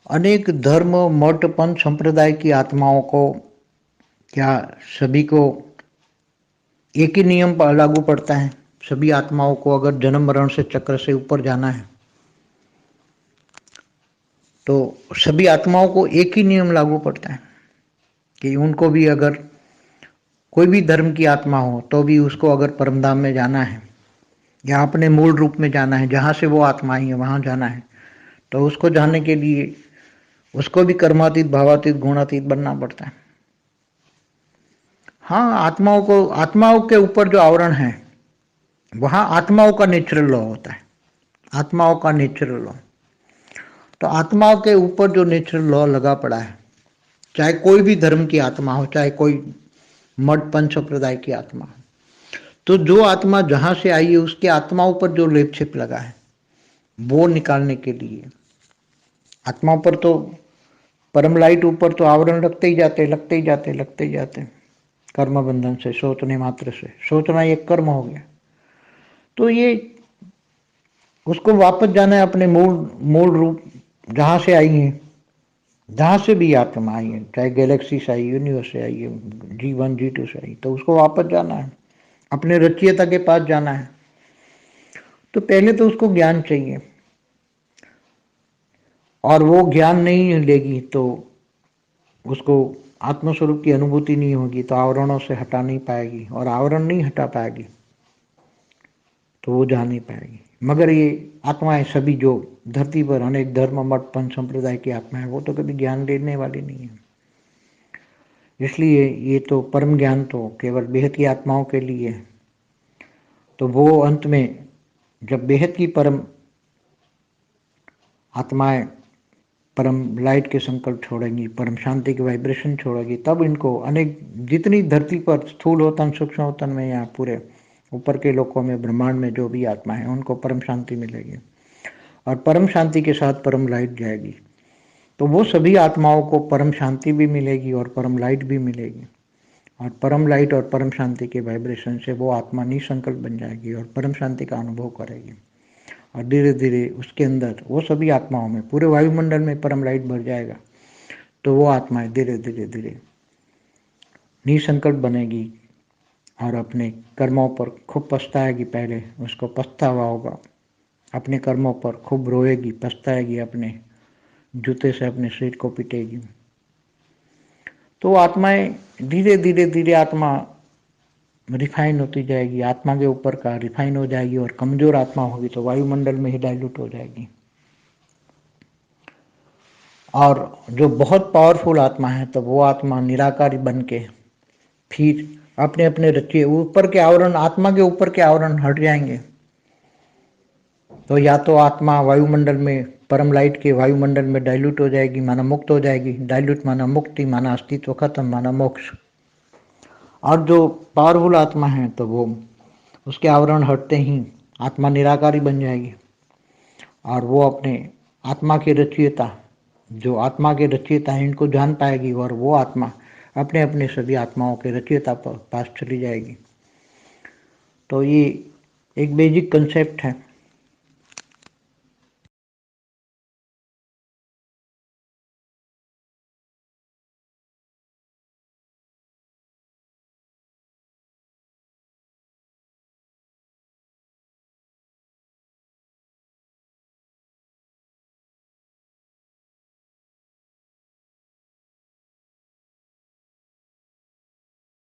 अनेक धर्म, मठ, पंथ, संप्रदाय की आत्माओं को क्या सभी को एक ही नियम लागू पड़ता है? सभी आत्माओं को अगर जन्म मरण से चक्र से ऊपर जाना है तो सभी आत्माओं को एक ही नियम लागू पड़ता है कि उनको भी अगर कोई भी धर्म की आत्मा हो तो भी उसको अगर परमधाम में जाना है या अपने मूल रूप में जाना है, जहाँ से वो आत्मा आई है वहाँ जाना है, तो उसको जाने के लिए उसको भी कर्मातीत, भावातीत, गुणातीत बनना पड़ता है। हाँ, आत्माओं के ऊपर जो आवरण है वहाँ आत्माओं का नेचुरल लॉ होता है, आत्माओं का नेचुरल लॉ। तो आत्माओं के ऊपर जो नेचुरल लॉ लगा पड़ा है, चाहे कोई भी धर्म की आत्मा हो, चाहे कोई मठ पंच संप्रदाय की आत्मा हो, तो जो आत्मा जहां से आई है उसके आत्माओं पर जो लेप छिप लगा है वो निकालने के लिए आत्माओं पर तो परम लाइट ऊपर तो आवरण लगते ही जाते कर्म बंधन से, सोचने मात्र से। सोचना एक कर्म हो गया। तो ये उसको वापस जाना है अपने मूल रूप, जहां से आई है, जहां से भी आत्मा आई है, चाहे गैलेक्सी से आई, यूनिवर्स से आई है, G1 G2 से आई, तो उसको वापस जाना है, अपने रचयिता के पास जाना है। तो पहले तो उसको ज्ञान चाहिए, और वो ज्ञान नहीं लेगी तो उसको आत्मस्वरूप की अनुभूति नहीं होगी, तो आवरणों से हटा नहीं पाएगी, और आवरण नहीं हटा पाएगी तो वो जा नहीं पाएगी। मगर ये आत्माएं सभी जो धरती पर अनेक धर्म, मठ, पंथ, संप्रदाय की आत्माएं, वो तो कभी ज्ञान लेने वाली नहीं है। इसलिए ये तो परम ज्ञान तो केवल बेहद की आत्माओं के लिए है। तो वो अंत में जब बेहद की परम आत्माएं परम लाइट के संकल्प छोड़ेंगी, परम शांति के वाइब्रेशन छोड़ेगी, तब इनको अनेक जितनी धरती पर स्थूल होतन, सूक्ष्म होतन में, या पूरे ऊपर के लोकों में, ब्रह्मांड में जो भी आत्मा है उनको परम शांति मिलेगी, और परम शांति के साथ परम लाइट जाएगी। तो वो सभी आत्माओं को परम शांति भी मिलेगी और परम लाइट भी मिलेगी, और परम लाइट और परम शांति के वाइब्रेशन से वो आत्मा निसंकल्प बन जाएगी और परम शांति का अनुभव करेगी। और धीरे धीरे उसके अंदर वो सभी आत्माओं में, पूरे वायुमंडल में परम लाइट भर जाएगा। तो वो आत्माएं धीरे धीरे धीरे निसंकल्प बनेगी और अपने कर्मों पर खूब पछताएगी। पहले उसको पछतावा होगा, अपने कर्मों पर खूब रोएगी, पछताएगी, अपने जूते से अपने शरीर को पीटेगी। तो आत्माएं धीरे धीरे धीरे आत्मा रिफाइन होती जाएगी, आत्मा के ऊपर का रिफाइन हो जाएगी, और कमजोर आत्मा होगी तो वायुमंडल में ही डाइल्यूट हो जाएगी। और जो बहुत पावरफुल आत्मा है तो वो आत्मा निराकारी बन के फिर अपने अपने रचिए ऊपर के आवरण, आत्मा के ऊपर के आवरण हट जाएंगे। तो या तो आत्मा वायुमंडल में, परम लाइट के वायुमंडल में डाइल्यूट हो जाएगी, माना मुक्त हो जाएगी। डाइल्यूट माना मुक्ति, माना अस्तित्व खत्म, माना मोक्ष। और जो पावरफुल आत्मा है तो वो उसके आवरण हटते ही आत्मा निराकारी बन जाएगी, और वो अपने आत्मा के रचयिता, जो आत्मा के रचयिता है, इनको जान पाएगी, और वो आत्मा अपने अपने सभी आत्माओं के रचयिता पास चली जाएगी। तो ये एक बेसिक कंसेप्ट है।